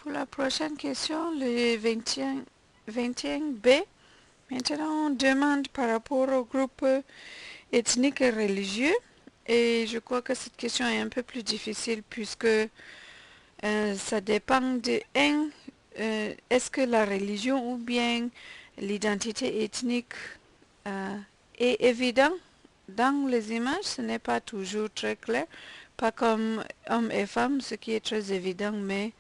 Pour la prochaine question, le 21B, maintenant on demande par rapport au groupe ethnique et religieux. Et je crois que cette question est un peu plus difficile puisque ça dépend de est-ce que la religion ou bien l'identité ethnique est évident dans les images. Ce n'est pas toujours très clair, pas comme hommes et femmes, ce qui est très évident, mais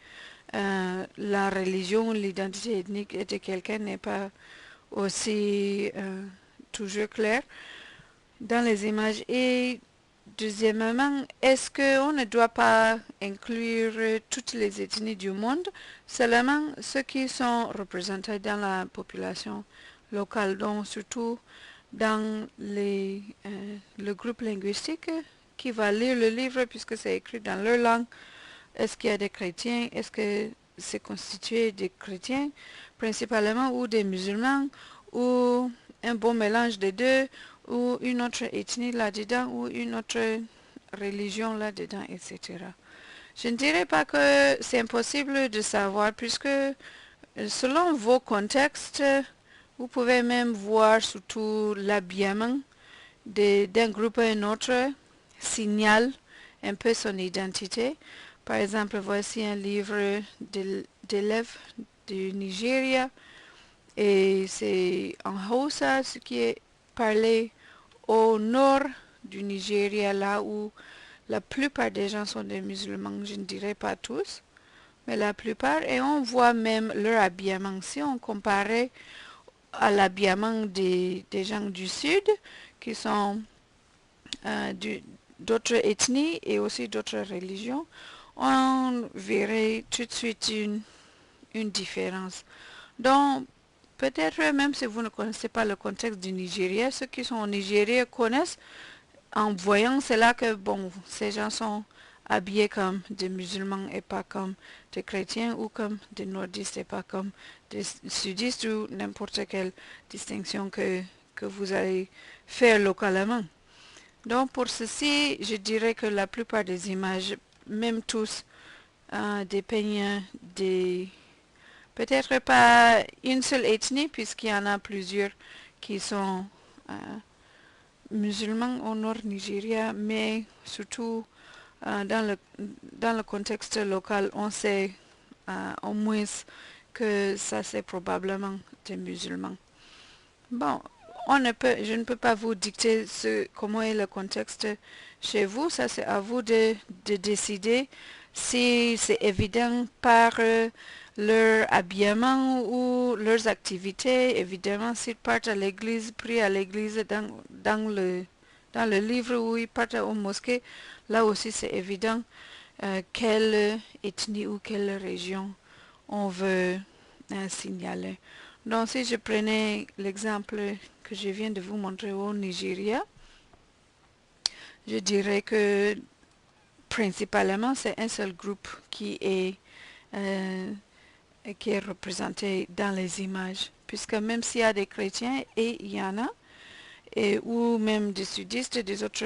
la religion, l'identité ethnique de quelqu'un n'est pas aussi toujours clair dans les images. Et deuxièmement, est-ce qu'on ne doit pas inclure toutes les ethnies du monde, seulement ceux qui sont représentés dans la population locale, donc surtout dans le groupe linguistique qui va lire le livre puisque c'est écrit dans leur langue? Est-ce qu'il y a des chrétiens? Est-ce que c'est constitué des chrétiens principalement ou des musulmans ou un bon mélange des deux ou une autre ethnie là-dedans ou une autre religion là-dedans, etc. Je ne dirais pas que c'est impossible de savoir puisque selon vos contextes, vous pouvez même voir surtout l'habillement d'un groupe à un autre signale un peu son identité. Par exemple, voici un livre d'élèves du Nigeria et c'est en Hausa, ce qui est parlé au nord du Nigeria, là où la plupart des gens sont des musulmans, je ne dirais pas tous, mais la plupart, et on voit même leur habillement. Si on comparait à l'habillement des gens du sud, qui sont d'autres ethnies et aussi d'autres religions, on verrait tout de suite une différence. Donc, peut-être même si vous ne connaissez pas le contexte du Nigeria, ceux qui sont au Nigeria connaissent en voyant cela que, bon, ces gens sont habillés comme des musulmans et pas comme des chrétiens ou comme des nordistes et pas comme des sudistes ou n'importe quelle distinction que vous allez faire localement. Donc pour ceci, je dirais que la plupart des images, même tous, dépeignent des... peut-être pas une seule ethnie, puisqu'il y en a plusieurs qui sont musulmans au nord Nigeria, mais surtout dans le contexte local, on sait au moins que ça c'est probablement des musulmans. Bon, je ne peux pas vous dicter comment est le contexte chez vous. Ça, c'est à vous de décider si c'est évident par leur habillement ou leurs activités. Évidemment, s'ils partent à l'église, prient à l'église dans le livre où ils partent aux mosquées, là aussi c'est évident quelle ethnie ou quelle région on veut signaler. Donc si je prenais l'exemple que je viens de vous montrer au Nigeria, je dirais que principalement c'est un seul groupe qui est représenté dans les images, puisque même s'il y a des chrétiens, et il y en a, ou même des sudistes, des autres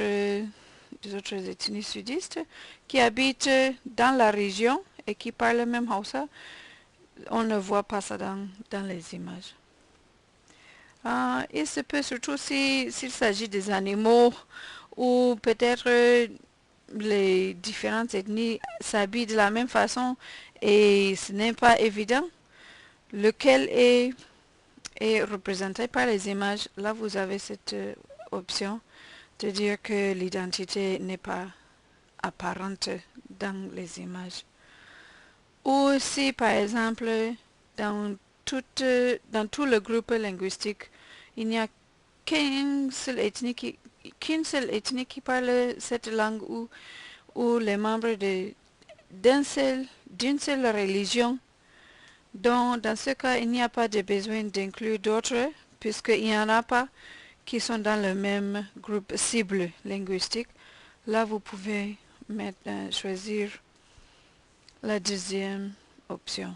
ethnies sudistes, qui habitent dans la région et qui parlent même Hausa, on ne voit pas ça dans les images. Il se peut surtout s'il s'agit des animaux ou peut-être les différentes ethnies s'habillent de la même façon et ce n'est pas évident lequel est représenté par les images. Là, vous avez cette option de dire que l'identité n'est pas apparente dans les images. Ou si, par exemple, dans tout le groupe linguistique, il n'y a qu'une seule ethnie qui parle cette langue ou les membres d'une seule religion. Donc, dans ce cas, il n'y a pas de besoin d'inclure d'autres, puisqu'il n'y en a pas qui sont dans le même groupe cible linguistique. Là, vous pouvez choisir la deuxième option.